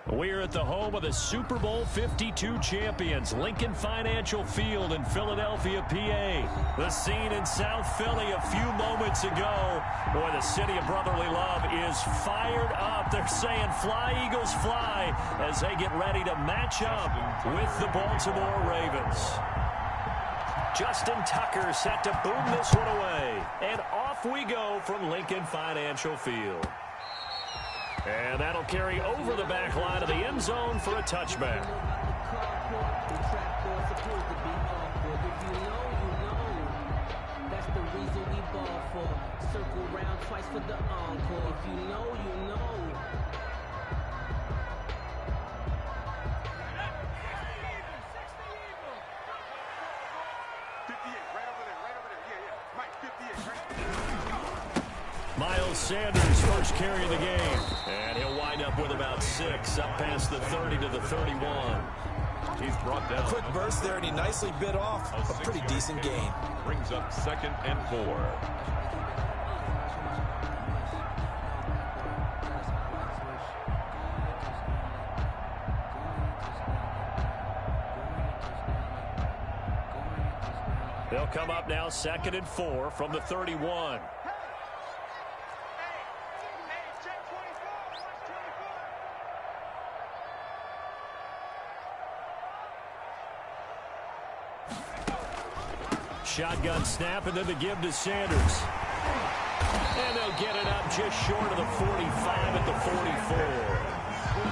We're at the home of the Super Bowl 52 champions, Lincoln Financial Field in Philadelphia, PA. The scene in South Philly a few moments ago. Boy, the city of brotherly love is fired up. They're saying, "Fly, Eagles, fly," as they get ready to match up with the Baltimore Ravens. Justin Tucker set to boom this one away. And off we go from Lincoln Financial Field. And that'll carry over the back line of the end zone for a touchback. That's the reason we ball for. Circle round twice for the encore. If you know, you know. Miles Sanders, first carry of the game. And he'll wind up with about 6, up past the 30 to the 31. He's brought down. A quick burst there, and he nicely bit off a pretty decent gain. Brings up 2nd and 4. They'll come up now 2nd and 4 from the 31. Shotgun snap, and then the give to Sanders. And they'll get it up just short of the 45 at the 44.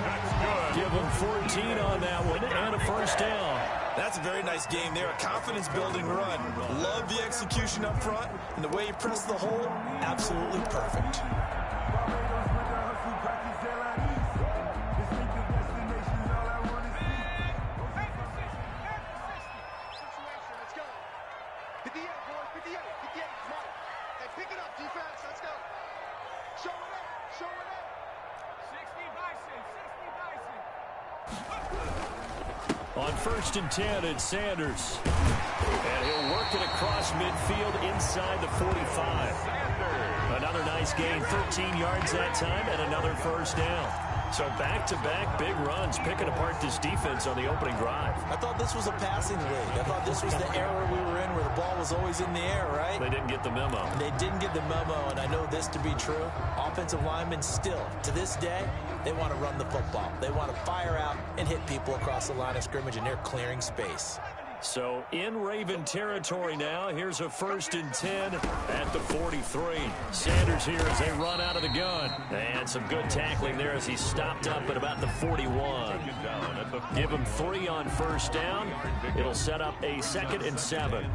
That's good. Give them 14 on that one and a first down. That's a very nice game there. A confidence-building run. Love the execution up front, and the way he pressed the hole, absolutely perfect. On 1st and 10, it's Sanders. And he'll work it across midfield inside the 45. Another nice gain, 13 yards that time, and another first down. So back-to-back big runs, picking apart this defense on the opening drive. I thought this was a passing league. I thought this was the era we were in where the ball was always in the air, right? They didn't get the memo. They didn't get the memo, and I know this to be true. Offensive linemen still, to this day, they want to run the football. They want to fire out and hit people across the line of scrimmage, and they're clearing space. So in Raven territory now. Here's a 1st and 10 at the 43. Sanders here as they run out of the gun. And some good tackling there as he stopped up at about the 41. Give him 3 on first down. It'll set up a 2nd and 7.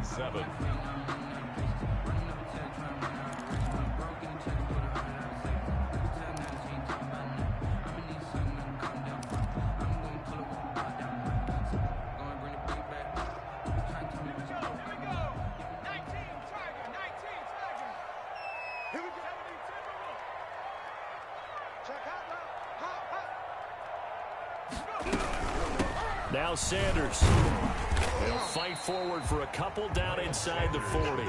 Now Sanders. He'll fight forward for a couple down inside the 40.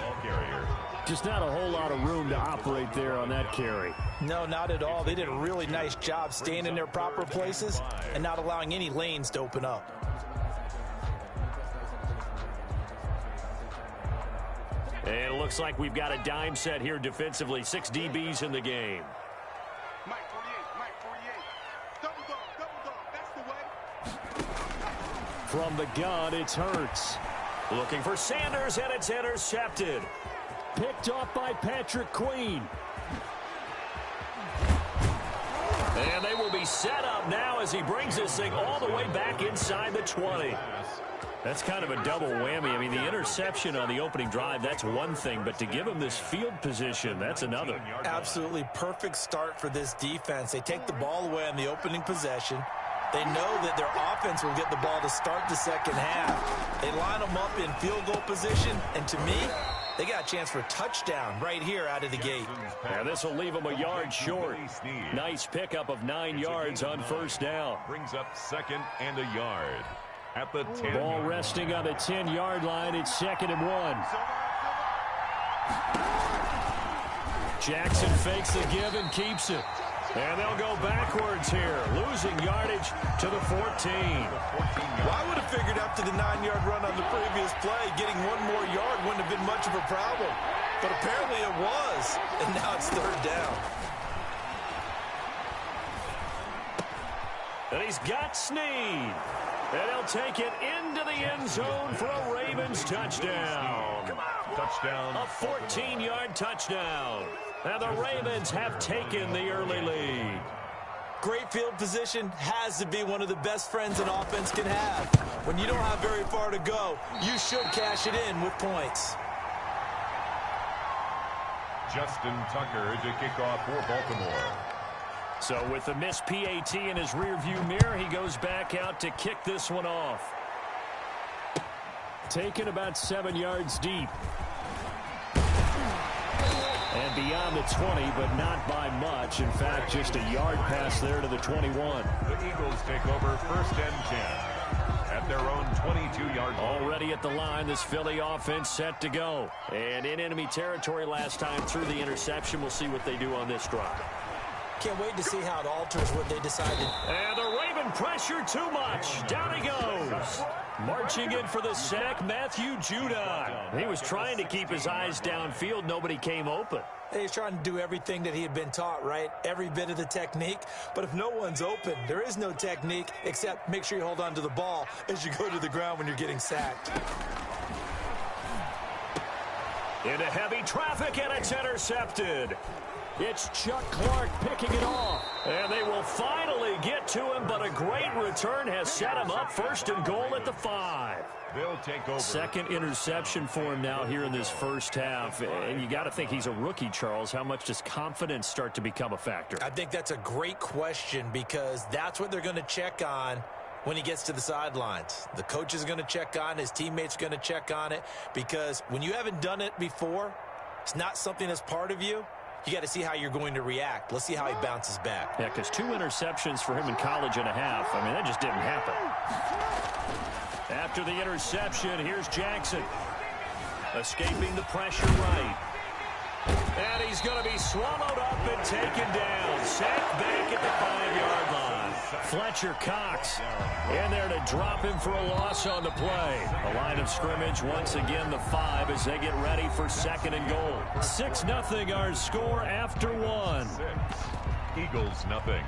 Just not a whole lot of room to operate there on that carry. No, not at all. They did a really nice job staying in their proper places and not allowing any lanes to open up. And it looks like we've got a dime set here defensively. 6 DBs in the game. From the gun, it's Hurts. Looking for Sanders, and it's intercepted. Picked off by Patrick Queen. And they will be set up now as he brings this thing all the way back inside the 20. That's kind of a double whammy. I mean, the interception on the opening drive, that's one thing, but to give him this field position, that's another. Absolutely perfect start for this defense. They take the ball away on the opening possession. They know that their offense will get the ball to start the second half. They line them up in field goal position, and to me, they got a chance for a touchdown right here out of the gate. And this will leave them a yard short. Nice pickup of 9 yards on first down. Brings up 2nd and a yard. At the 10. Ball resting on the 10-yard line. It's 2nd and 1. Jackson fakes the give and keeps it. And they'll go backwards here, losing yardage to the 14. Well, I would have figured after the 9-yard run on the previous play, getting one more yard wouldn't have been much of a problem. But apparently it was, and now it's third down. And he's got Snead. And he'll take it into the end zone for a Ravens touchdown. Touchdown. A 14-yard touchdown. And the Ravens have taken the early lead. Great field position has to be one of the best friends an offense can have. When you don't have very far to go, you should cash it in with points. Justin Tucker to kick off for Baltimore. So with the missed PAT in his rearview mirror, he goes back out to kick this one off. Taken about 7 yards deep. And beyond the 20, but not by much. In fact, just a yard pass there to the 21. The Eagles take over 1st and 10 at their own 22-yard line. Already at the line, this Philly offense set to go. And in enemy territory last time through the interception. We'll see what they do on this drive. Can't wait to see how it alters what they decided. And the Raven pressure too much. Down he goes. Marching in for the sack, Matthew Judon. He was trying to keep his eyes downfield. Nobody came open. He's trying to do everything that he had been taught, right? Every bit of the technique. But if no one's open, there is no technique except make sure you hold on to the ball as you go to the ground when you're getting sacked. Into heavy traffic, and it's intercepted. It's Chuck Clark picking it off. And they will finally get to him, but a great return has set him up 1st and goal at the 5. They'll take over. Second interception for him now here in this first half. And you got to think he's a rookie, Charles. How much does confidence start to become a factor? I think that's a great question because that's what they're going to check on when he gets to the sidelines. The coach is going to check on, his teammates are going to check on it, because when you haven't done it before, it's not something that's part of you. You got to see how you're going to react. Let's see how he bounces back. Yeah, because 2 interceptions for him in college and a half. I mean, that just didn't happen. After the interception, here's Jackson. Escaping the pressure right. And he's going to be swallowed up and taken down. Sacked back at the 5-yard line. Fletcher Cox in there to drop him for a loss on the play. The line of scrimmage, once again, the 5 as they get ready for 2nd and goal. 6-0 our score after 1. Eagles nothing.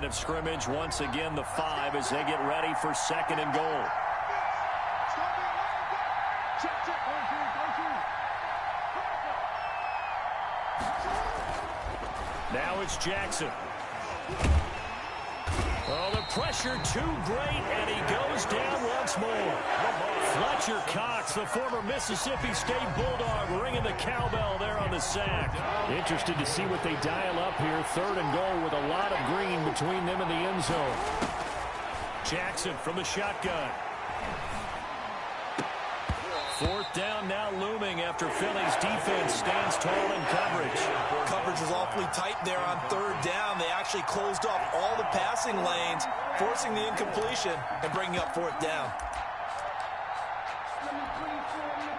Of scrimmage, once again the 5 as they get ready for 2nd and goal. Now it's Jackson. Oh, the pressure too great, and he goes down once more. Fletcher Cox, the former Mississippi State Bulldog, ringing the cowbell there on the sack. Interested to see what they dial up here. 3rd and goal with a lot of green between them and the end zone. Jackson from the shotgun. 4th down now looming after Philly's defense stands tall in coverage. Coverage was awfully tight there on 3rd down. They actually closed off all the passing lanes, forcing the incompletion and bringing up 4th down.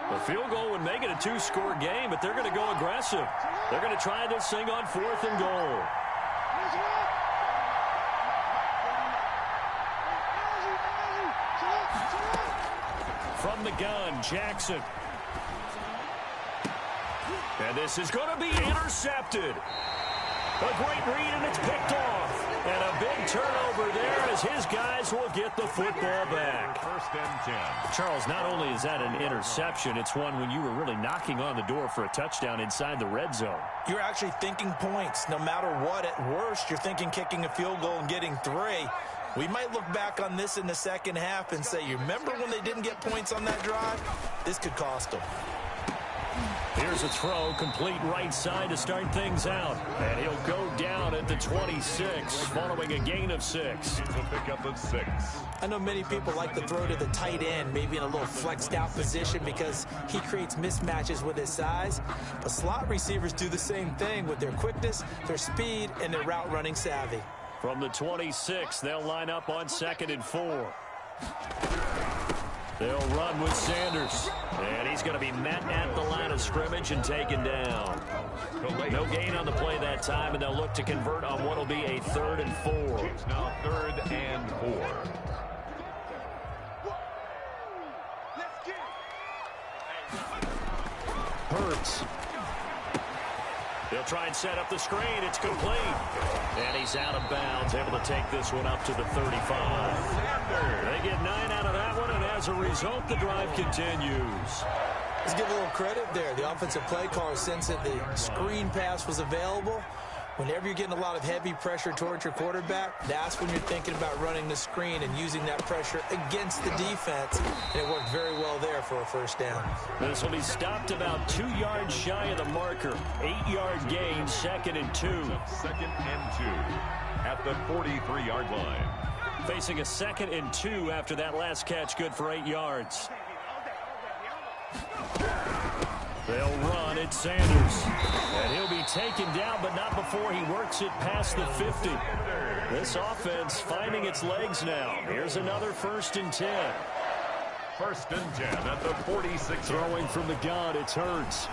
The field goal would make it a 2-score game, but they're going to go aggressive. They're going to try this thing on 4th and goal. From the gun, Jackson. And this is going to be intercepted. A great read, and it's picked off. And a big turnover there as his guys will get the football back. 1st and 10. Charles, not only is that an interception, it's one when you were really knocking on the door for a touchdown inside the red zone. You're actually thinking points. No matter what, at worst, you're thinking kicking a field goal and getting 3. We might look back on this in the second half and say, you remember when they didn't get points on that drive? This could cost them. Here's a throw, complete right side to start things out. And he'll go down at the 26 following a gain of 6. It's a pickup of 6. I know many people like to throw to the tight end, maybe in a little flexed out position because he creates mismatches with his size. But slot receivers do the same thing with their quickness, their speed, and their route running savvy. From the 26, they'll line up on 2nd and 4. They'll run with Sanders. And he's going to be met at the line of scrimmage and taken down. No gain on the play that time, and they'll look to convert on what will be a 3rd and 4. It's now 3rd and 4. Hurts. He'll try and set up the screen. It's complete. And he's out of bounds, able to take this one up to the 35. They get 9 out of that one, and as a result, the drive continues. Let's give a little credit there. The offensive play caller sensed that the screen pass was available. Whenever you're getting a lot of heavy pressure towards your quarterback, that's when you're thinking about running the screen and using that pressure against the defense. And it worked very well there for a first down. This will be stopped about 2 yards shy of the marker. 8-yard gain, 2nd and 2. 2nd and 2 at the 43-yard line. Facing a 2nd and 2 after that last catch, good for 8 yards. They'll run at Sanders. And he'll be taken down, but not before he works it past the 50. This offense finding its legs now. Here's another 1st and 10. 1st and 10 at the 46. Throwing from the gun, it's Hurts.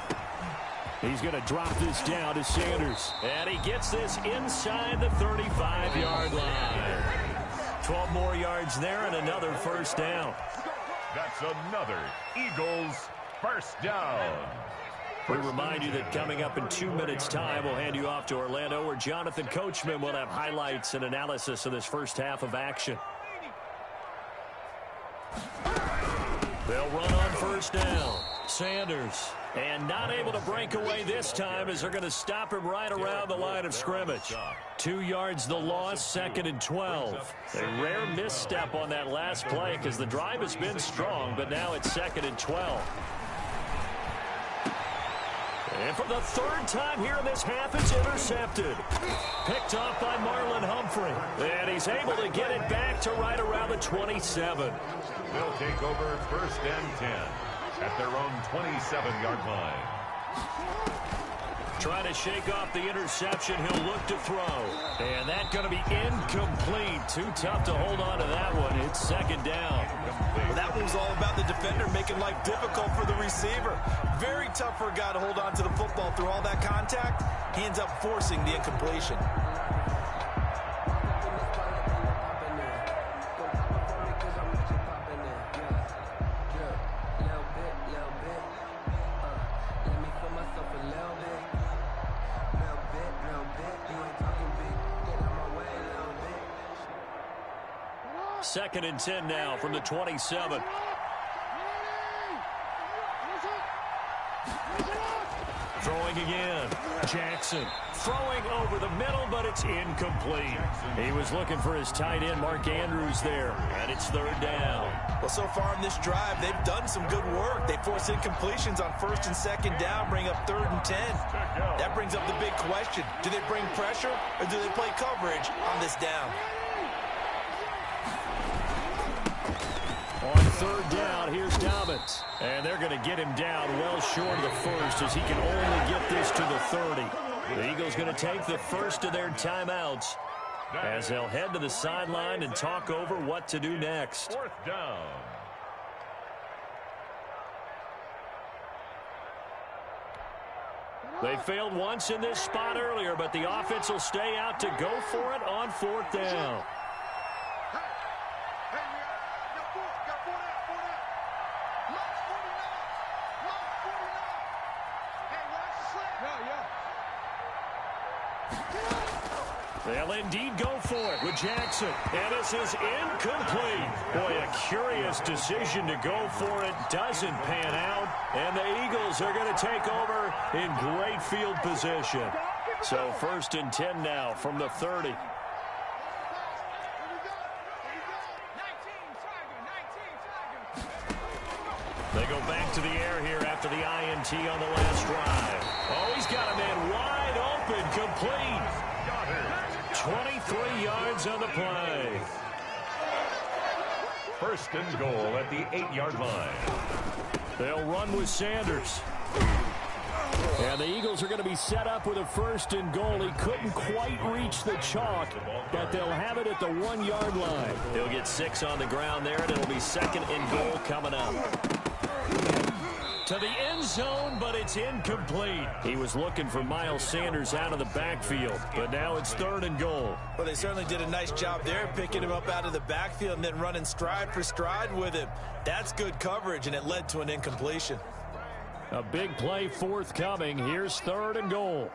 He's going to drop this down to Sanders. And he gets this inside the 35-yard line. 12 more yards there and another 1st down. That's another Eagles 1st down. We remind you that coming up in 2 minutes' time, we'll hand you off to Orlando, where Jonathan Coachman will have highlights and analysis of this first half of action. They'll run on 1st down. Sanders. And not able to break away this time as they're going to stop him right around the line of scrimmage. 2 yards the loss, 2nd and 12. A rare misstep on that last play because the drive has been strong, but now it's 2nd and 12. And for the 3rd time here in this half, it's intercepted. Picked off by Marlon Humphrey. And he's able to get it back to right around the 27. They'll take over 1st and 10 at their own 27-yard line. Trying to shake off the interception. He'll look to throw. And that's going to be incomplete. Too tough to hold on to that one. It's 2nd down. Well, that one was all about the defender making life difficult for the receiver. Very tough for a guy to hold on to the football through all that contact. He ends up forcing the incompletion. Second and 10 now from the 27. Throwing again. Jackson throwing over the middle, but it's incomplete. He was looking for his tight end, Mark Andrews, there, and it's 3rd down. Well, so far in this drive, they've done some good work. They force incompletions on 1st and 2nd down, bring up 3rd and 10. That brings up the big question. Do they bring pressure, or do they play coverage on this down? On 3rd down, here's Dobbins. And they're going to get him down well short of the 1st as he can only get this to the 30. The Eagles going to take the first of their timeouts as they'll head to the sideline and talk over what to do next. 4th down. They failed once in this spot earlier, but the offense will stay out to go for it on 4th down. They'll indeed go for it with Jackson. And this is incomplete. Boy, a curious decision to go for it. Doesn't pan out. And the Eagles are going to take over in great field position. So 1st and 10 now from the 30. They go back to the air here after the INT on the last drive. Oh, he's got a man wide open, complete. 23 yards on the play. First and goal at the 8-yard line. They'll run with Sanders. And the Eagles are going to be set up with a first and goal. He couldn't quite reach the chalk, but they'll have it at the 1-yard line. He'll get 6 on the ground there, and it'll be second and goal coming up. To the end zone, but it's incomplete. He was looking for Miles Sanders out of the backfield, but now it's third and goal. Well, they certainly did a nice job there, picking him up out of the backfield and then running stride for stride with him. That's good coverage, and it led to an incompletion. A big play forthcoming. Here's third and goal.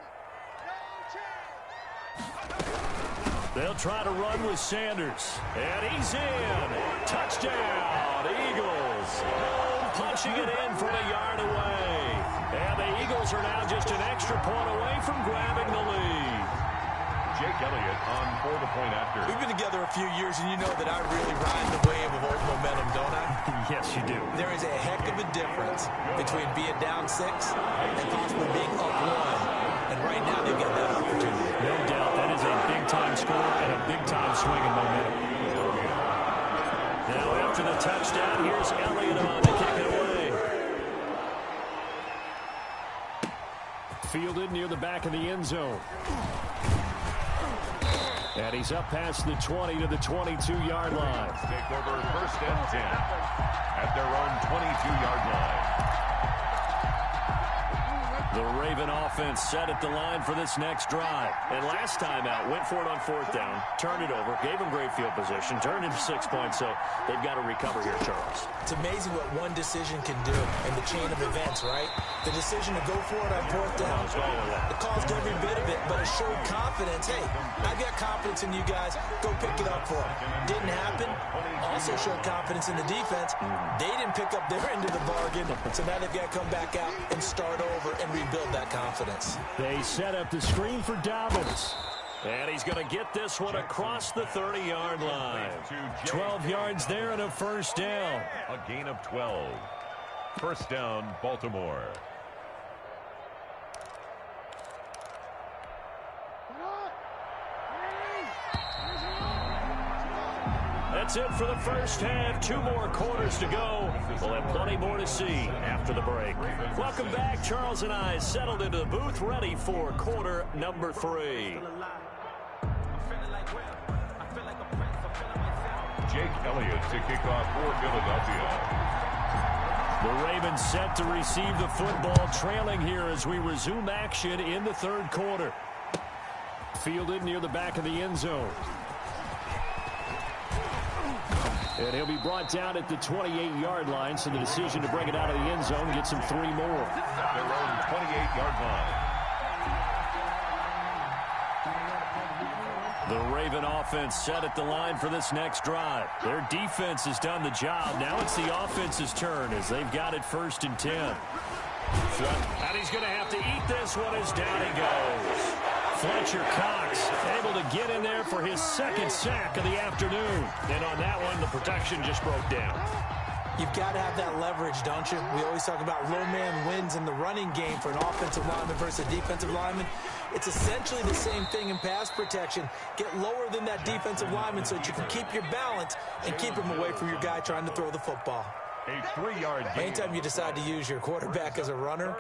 They'll try to run with Sanders. And he's in. Touchdown, Eagles. Punching it in from a yard away. And the Eagles are now just an extra point away from grabbing the lead. Jake Elliott on for the point after. We've been together a few years, and you know that I really ride the wave of old momentum, don't I? Yes, you do. There is a heck of a difference between being down 6 and possibly being up 1. And right now, they've got that opportunity. No doubt. That is a big-time score and a big-time swing of momentum. Now, after the touchdown, here's Elliott on to kick it away. Fielded near the back of the end zone. And he's up past the 20 to the 22-yard line. Take over first and 10 at their own 22-yard line. The Raven offense set at the line for this next drive. And last time out, went for it on fourth down, turned it over, gave them great field position, turned into 6 points, so they've got to recover here, Charles. It's amazing what one decision can do in the chain of events, right? The decision to go for it on fourth down, it caused every bit of it, but it showed confidence. Hey, I've got confidence in you guys. Go pick it up for them. Didn't happen. Also showed confidence in the defense. They didn't pick up their end of the bargain, so now they've got to come back out and start over and rebuild that confidence. They set up the screen for Dobbins. And he's going to get this one across the 30-yard line. 12 yards there and a first down. A gain of 12. First down, Baltimore. That's it for the first half. 2 more quarters to go. We'll have plenty more to see after the break. Welcome back. Charles and I settled into the booth, ready for quarter number 3. Jake Elliott to kick off for Philadelphia. The Ravens set to receive the football, trailing here as we resume action in the third quarter. Fielded near the back of the end zone. And he'll be brought down at the 28-yard line, so the decision to bring it out of the end zone gets him 3 more. Their own 28-yard line. The Raven offense set at the line for this next drive. Their defense has done the job. Now it's the offense's turn as they've got it first and 10. And he's going to have to eat this one as down he goes. Fletcher Cox able to get in there for his second sack of the afternoon. And on that one, the protection just broke down. You've got to have that leverage, don't you? We always talk about low man wins in the running game for an offensive lineman versus a defensive lineman. It's essentially the same thing in pass protection. Get lower than that defensive lineman so that you can keep your balance and keep him away from your guy trying to throw the football. A 3-yard gain. Anytime you decide to use your quarterback as a runner,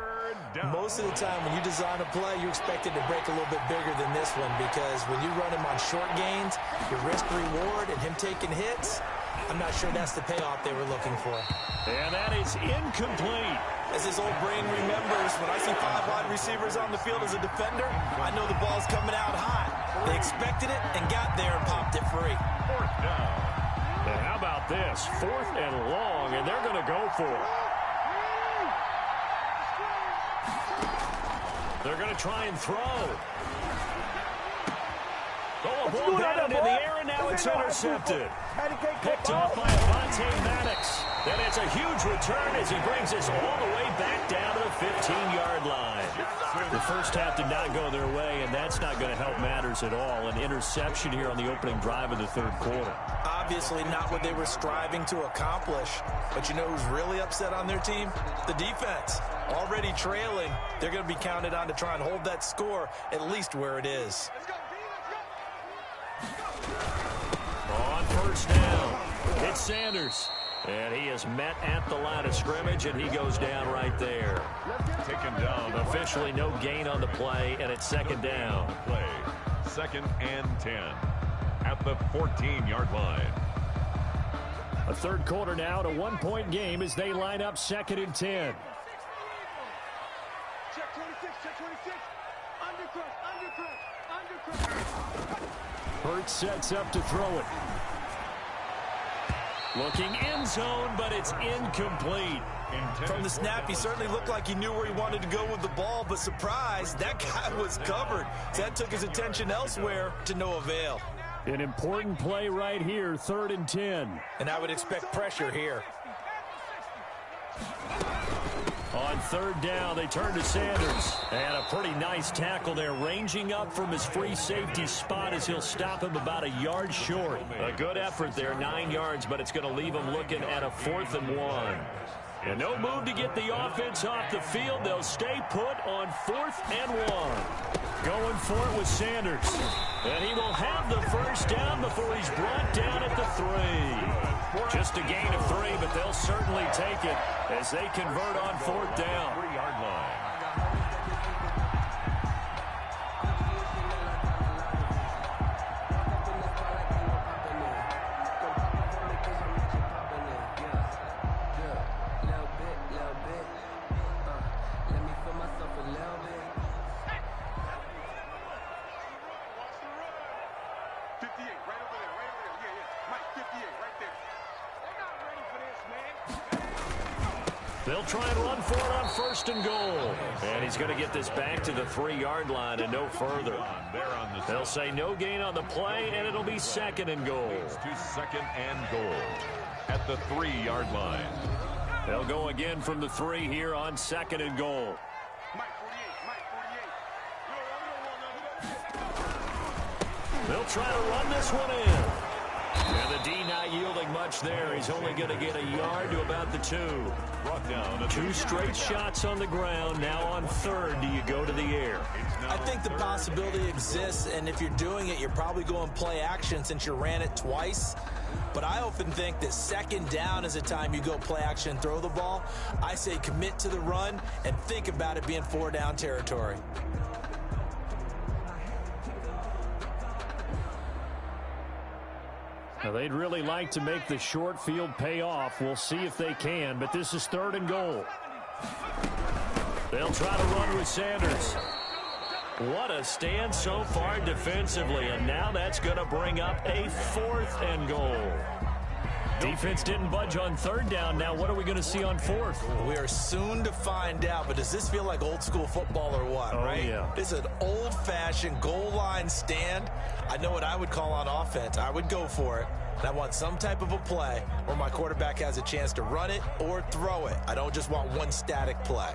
most of the time when you design a play, you expect it to break a little bit bigger than this one, because when you run him on short gains, your risk-reward and him taking hits, I'm not sure that's the payoff they were looking for. And that is incomplete. As his old brain remembers, when I see 5 wide receivers on the field as a defender, I know the ball's coming out hot. They expected it and got there and popped it free. Fourth down. And how about this? 4th and long, and they're going to go for it. They're going to try and throw. Oh, a ball batted in the air, and now it's intercepted. Picked off by Avonte Maddox. And it's a huge return as he brings us all the way back down to the 15-yard line. The first half did not go their way, and that's not going to help matters at all. An interception here on the opening drive of the third quarter. obviously not what they were striving to accomplish. But you know who's really upset on their team? The defense. Already trailing, they're going to be counted on to try and hold that score at least where it is. On first down, it's Sanders. And he is met at the line of scrimmage, and he goes down right there. Taken down. Officially no gain on the play, and it's second down. Play. 2nd and 10 at the 14-yard line. A third quarter now, to 1-point game as they line up 2nd and 10. Check 26, check 26. Undercut. Hurts sets up to throw it. Looking end zone, but it's incomplete. From the snap, he certainly looked like he knew where he wanted to go with the ball, but surprise, that guy was covered. So that took his attention elsewhere to no avail. An important play right here, 3rd and 10. And I would expect pressure here. On 3rd down, they turn to Sanders. And a pretty nice tackle there, ranging up from his free safety spot as he'll stop him about a yard short. A good effort there, 9 yards, but it's going to leave him looking at a 4th and 1. And no move to get the offense off the field. They'll stay put on 4th and 1. Going for it with Sanders. And he will have the first down before he's brought down at the 3. Just a gain of 3, but they'll certainly take it as they convert on 4th down. 3-yard line. They'll try and run for it on 1st and goal. And he's going to get this back to the 3-yard line and no further. They'll say no gain on the play, and it'll be 2nd and goal. To 2nd and goal at the 3-yard line. They'll go again from the 3 here on 2nd and goal. They'll try to run this one in. And the D not yielding much there. He's only going to get a yard to about the 2. Brought down. 2 straight shots on the ground. Now on 3rd, do you go to the air? I think the possibility exists, and if you're doing it, you're probably going play action since you ran it twice. But I often think that 2nd down is a time you go play action and throw the ball. I say commit to the run and think about it being 4-down territory. Now, they'd really like to make the short field pay off. We'll see if they can, but this is 3rd and goal. They'll try to run with Sanders. What a stand so far defensively, and now that's going to bring up a 4th and goal. Defense didn't budge on 3rd down. Now what are we going to see on 4th? We are soon to find out, but does this feel like old school football or what, right? Yeah. This is an old-fashioned goal line stand. I know what I would call on offense. I would go for it. And I want some type of a play where my quarterback has a chance to run it or throw it. I don't just want one static play.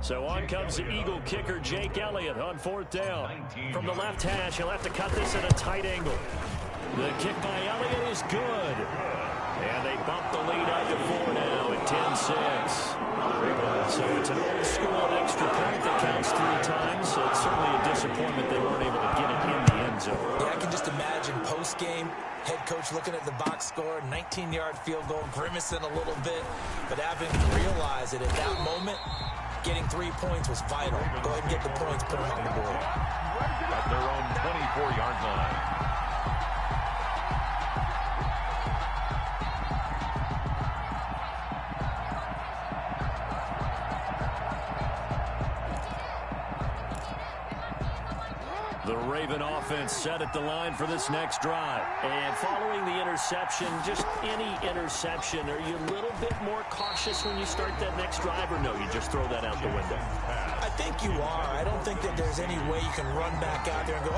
So on comes the Eagle kicker, Jake Elliott, on 4th down. From the left hash, he'll have to cut this at a tight angle. The kick by Elliott is good. And they bump the lead up to 4 now at 10-6. So it's an old school extra point that counts 3 times. So it's certainly a disappointment they weren't able to get it in the end zone. Yeah, I can just imagine post-game, head coach looking at the box score, 19-yard field goal, grimacing a little bit, but having to realize that at that moment, getting 3 points was vital. Go ahead and get the points, put them on the board. At their own 24-yard line. The Raven offense set at the line for this next drive. And following the interception, just any interception, are you a little bit more cautious when you start that next drive, or no, you just throw that out the window? I think you are. I don't think that there's any way you can run back out there and go,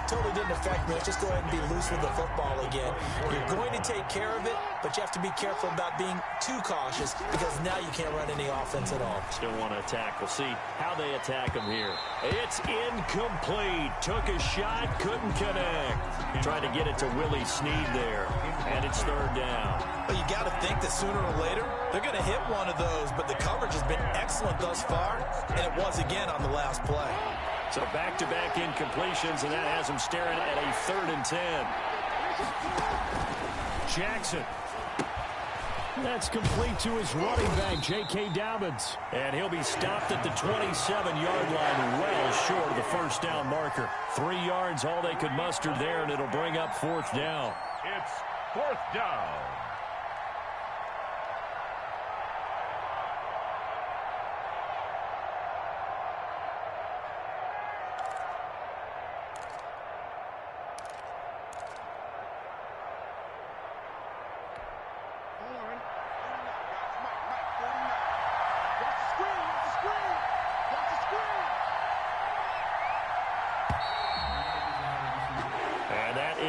totally didn't affect me. Let's just go ahead and be loose with the football again. You're going to take care of it, but you have to be careful about being too cautious because now you can't run any offense at all. Still want to attack. We'll see how they attack him here. It's incomplete. Took a shot, couldn't connect. Tried to get it to Willie Snead there, and it's third down. Well, you got to think that sooner or later they're going to hit one of those, but the coverage has been excellent thus far, and it was again on the last play. So back-to-back incompletions, and that has him staring at a 3rd and 10. Jackson. That's complete to his running back, J.K. Dobbins. And he'll be stopped at the 27-yard line, well short of the first down marker. 3 yards, all they could muster there, and it'll bring up 4th down. It's 4th down.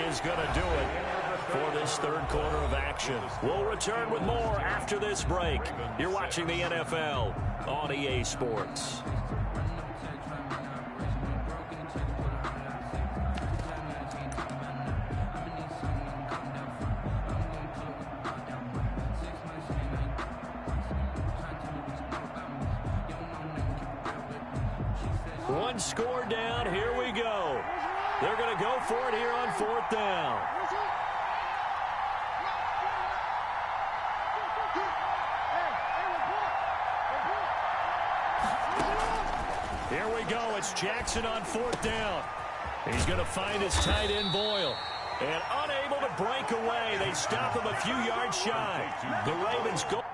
Is going to do it for this third quarter of action. We'll return with more after this break. You're watching the NFL on EA Sports. One score down. Here we go. They're going to go for it here on 4th down. Here we go. It's Jackson on 4th down. He's going to find his tight end, Boyle. And unable to break away. They stop him a few yards shy. The Ravens go.